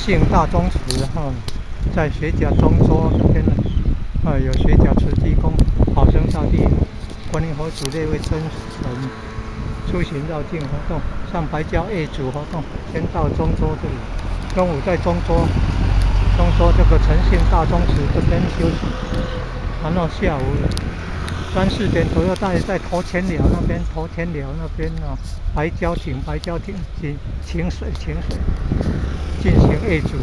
信大宗祠在学甲中州这边呢，有学甲慈济宫、保生大帝、观音佛祖列位真神出行绕境活动，上白礁A组活动，先到中州这里，中午在中州这个诚信大宗祠这边休息，然后下午3、4点左右在头前寮那边白礁亭请水进行A组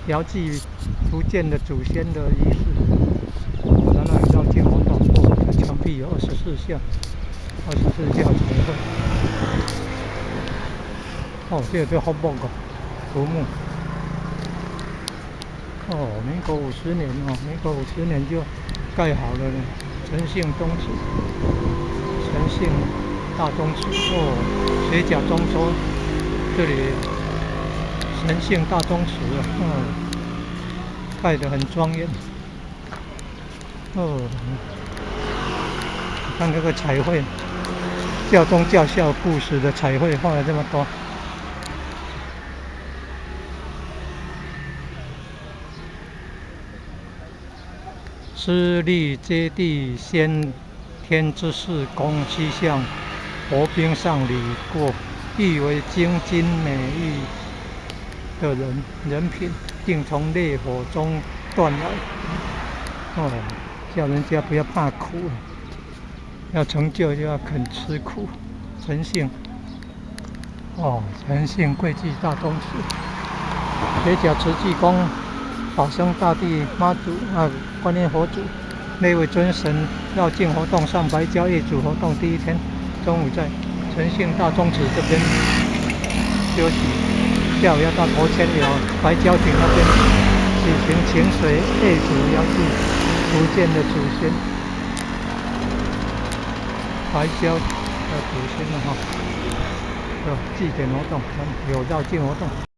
遥祭福建的祖先的仪式，然后绕境活动，墙壁有24项彩绘。这个叫好棒哦，土木。民国50年民国50年就盖好了呢。诚信大宗祠学甲中州这里诚信大宗祠盖得很庄严。看这个彩绘，教宗教校故事的彩绘画了这么多。施立接地先天之事，供西向佛兵上礼过，欲为精金美玉的人品，定从烈火中断来。叫人家不要怕苦，要成就就要肯吃苦。诚信诚信贵记大宗祠，学甲慈济宫、保生大帝、妈祖观音佛祖那位尊神绕境活动，上白礁A组活动第一天中午在诚信大宗祠这边休息，下午要到头前寮白礁亭那边举行请水A组遥祭福建的祖先白礁的祖先祭典活动，有绕境活动。